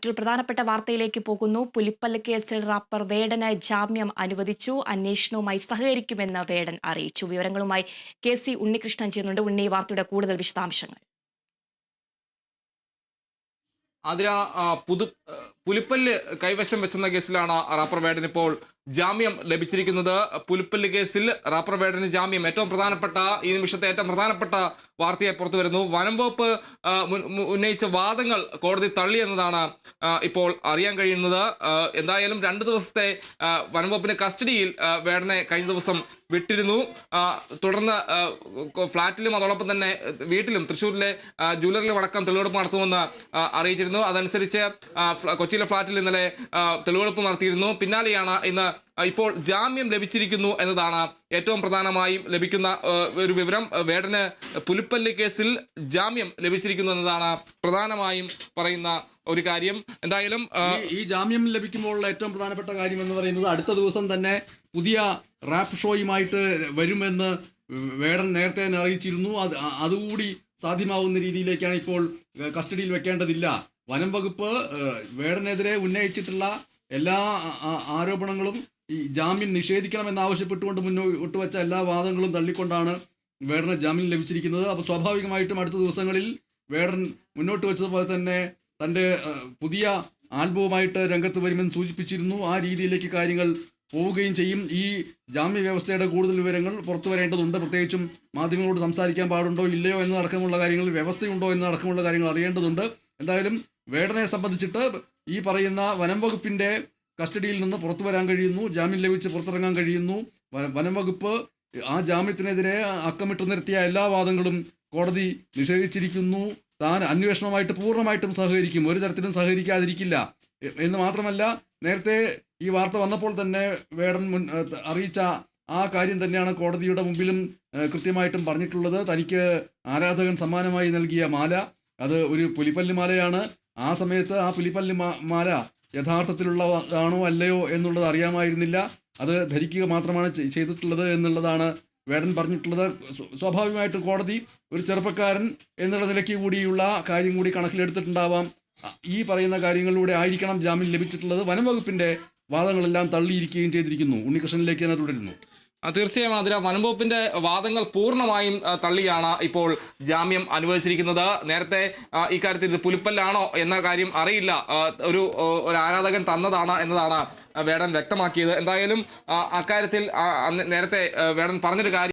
മറ്റൊരു പ്രധാനപ്പെട്ട വാർത്തയിലേക്ക് പോകുന്നു. പുലിപ്പല്ല് കേസിൽ റാപ്പർ വേടന് ജാമ്യം അനുവദിച്ചു. അന്വേഷണവുമായി സഹകരിക്കുമെന്ന് വേടൻ അറിയിച്ചു. വിവരങ്ങളുമായി KC ഉണ്ണികൃഷ്ണൻ ചേരുന്നുണ്ട്. ഉണ്ണി, വാർത്തയുടെ കൂടുതൽ വിശദാംശങ്ങൾ. അതിര പുലിപ്പല്ല് കൈവശം വെച്ചെന്ന കേസിലാണ് റാപ്പർ വേടന് ഇപ്പോൾ ജാമ്യം ലഭിച്ചിരിക്കുന്നത്. പുലിപ്പല്ല് കേസിൽ റാപ്പർ വേടന് ജാമ്യം ഏറ്റവും പ്രധാനപ്പെട്ട ഈ നിമിഷത്തെ ഏറ്റവും പ്രധാനപ്പെട്ട വാർത്തയായി പുറത്തു വരുന്നു. വനം വകുപ്പ് ഉന്നയിച്ച വാദങ്ങൾ കോടതി തള്ളി എന്നതാണ് ഇപ്പോൾ അറിയാൻ കഴിയുന്നത്. എന്തായാലും 2 ദിവസത്തെ വനം വകുപ്പിന്റെ കസ്റ്റഡിയിൽ വേടനെ കഴിഞ്ഞ ദിവസം വിട്ടിരുന്നു. തുടർന്ന് ഫ്ളാറ്റിലും അതോടൊപ്പം തന്നെ വീട്ടിലും തൃശ്ശൂരിലെ ജ്വല്ലറിലും അടക്കം തെളിവെടുപ്പ് നടത്തുമെന്ന് അറിയിച്ചിരുന്നു. അതനുസരിച്ച് കൊച്ചിയിലെ ഫ്ളാറ്റിൽ ഇന്നലെ തെളിവെടുപ്പ് നടത്തിയിരുന്നു. പിന്നാലെയാണ് ഇന്ന് ഇപ്പോൾ ജാമ്യം ലഭിച്ചിരിക്കുന്നു എന്നതാണ് ഏറ്റവും പ്രധാനമായും ലഭിക്കുന്ന ഒരു വിവരം. വേടന് പുലിപ്പല്ല് കേസിൽ ജാമ്യം ലഭിച്ചിരിക്കുന്നു എന്നതാണ് പ്രധാനമായും പറയുന്ന ഒരു കാര്യം. എന്തായാലും ഈ ജാമ്യം ലഭിക്കുമ്പോൾ ഏറ്റവും പ്രധാനപ്പെട്ട കാര്യം എന്ന് പറയുന്നത് അടുത്ത ദിവസം തന്നെ പുതിയ റാപ്പ് ഷോയുമായിട്ട് വരുമെന്ന് വേടൻ നേരത്തെ തന്നെ അറിയിച്ചിരുന്നു. അതുകൂടി സാധ്യമാവുന്ന രീതിയിലേക്കാണ് ഇപ്പോൾ കസ്റ്റഡിയിൽ വെക്കേണ്ടതില്ല. വനം വകുപ്പ് വേടനെതിരെ ഉന്നയിച്ചിട്ടുള്ള എല്ലാ ആരോപണങ്ങളും ഈ ജാമ്യം നിഷേധിക്കണമെന്നാവശ്യപ്പെട്ടുകൊണ്ട് മുന്നോട്ട് വെച്ച എല്ലാ വാദങ്ങളും തള്ളിക്കൊണ്ടാണ് വേടന് ജാമ്യം ലഭിച്ചിരിക്കുന്നത്. അപ്പോൾ സ്വാഭാവികമായിട്ടും അടുത്ത ദിവസങ്ങളിൽ വേടൻ മുന്നോട്ട് വെച്ചതുപോലെ തന്നെ തൻ്റെ പുതിയ ആൽബവുമായിട്ട് രംഗത്ത് വരുമെന്ന് സൂചിപ്പിച്ചിരുന്നു. ആ രീതിയിലേക്ക് കാര്യങ്ങൾ പോവുകയും ചെയ്യും. ഈ ജാമ്യ വ്യവസ്ഥയുടെ കൂടുതൽ വിവരങ്ങൾ പുറത്തു വരേണ്ടതുണ്ട്. പ്രത്യേകിച്ചും മാധ്യമങ്ങളോട് സംസാരിക്കാൻ പാടുണ്ടോ ഇല്ലയോ എന്നതടക്കമുള്ള കാര്യങ്ങളിൽ വ്യവസ്ഥയുണ്ടോ എന്നതടക്കമുള്ള കാര്യങ്ങൾ അറിയേണ്ടതുണ്ട്. എന്തായാലും വേടനെ സംബന്ധിച്ചിട്ട് ഈ പറയുന്ന വനം വകുപ്പിൻ്റെ കസ്റ്റഡിയിൽ നിന്ന് പുറത്തു വരാൻ കഴിയുന്നു. ജാമ്യം ലഭിച്ച് പുറത്തിറങ്ങാൻ കഴിയുന്നു. വനം വകുപ്പ് ആ ജാമ്യത്തിനെതിരെ അക്കമിട്ട് നിർത്തിയ എല്ലാ വാദങ്ങളും കോടതി നിഷേധിച്ചിരിക്കുന്നു. താൻ അന്വേഷണവുമായിട്ട് പൂർണ്ണമായിട്ടും സഹകരിക്കും, ഒരു തരത്തിലും സഹകരിക്കാതിരിക്കില്ല എന്ന് മാത്രമല്ല, നേരത്തെ ഈ വാർത്ത വന്നപ്പോൾ തന്നെ വേടൻ അറിയിച്ച ആ കാര്യം തന്നെയാണ് കോടതിയുടെ മുമ്പിലും കൃത്യമായിട്ടും പറഞ്ഞിട്ടുള്ളത്. തനിക്ക് ആരാധകൻ സമ്മാനമായി നൽകിയ മാല അത് ഒരു പുലിപ്പല്ല് മാലയാണ്. ആ സമയത്ത് ആ പുലിപ്പല്ല് മാല യഥാർത്ഥത്തിലുള്ളതാണോ അല്ലയോ എന്നുള്ളത് അറിയാമായിരുന്നില്ല. അത് ധരിക്കുക മാത്രമാണ് ചെയ്തിട്ടുള്ളത് എന്നുള്ളതാണ് വേടൻ പറഞ്ഞിട്ടുള്ളത്. സ്വാഭാവികമായിട്ടും കോടതി ഒരു ചെറുപ്പക്കാരൻ എന്നുള്ള നിലയ്ക്ക് കൂടിയുള്ള കാര്യം കൂടി കണക്കിലെടുത്തിട്ടുണ്ടാവാം. ഈ പറയുന്ന കാര്യങ്ങളിലൂടെ ആയിരിക്കണം ജാമ്യം ലഭിച്ചിട്ടുള്ളത്. വനം വകുപ്പിൻ്റെ വാദങ്ങളെല്ലാം തള്ളിയിരിക്കുകയും ചെയ്തിരിക്കുന്നു. ഉണ്ണികൃഷ്ണനിലേക്ക് തന്നെ തുടരുന്നു. തീർച്ചയായും അതിര വനം വകുപ്പിന്റെ വാദങ്ങൾ പൂർണ്ണമായും തള്ളിയാണ് ഇപ്പോൾ ജാമ്യം അനുവദിച്ചിരിക്കുന്നത്. നേരത്തെ ഇക്കാര്യത്തിൽ ഇത് പുലിപ്പല്ലാണോ എന്ന കാര്യം അറിയില്ല, ഒരു ആരാധകൻ തന്നതാണ് എന്നതാണ് വേടൻ വ്യക്തമാക്കിയത്. എന്തായാലും അക്കാര്യത്തിൽ നേരത്തെ വേടൻ പറഞ്ഞൊരു കാര്യം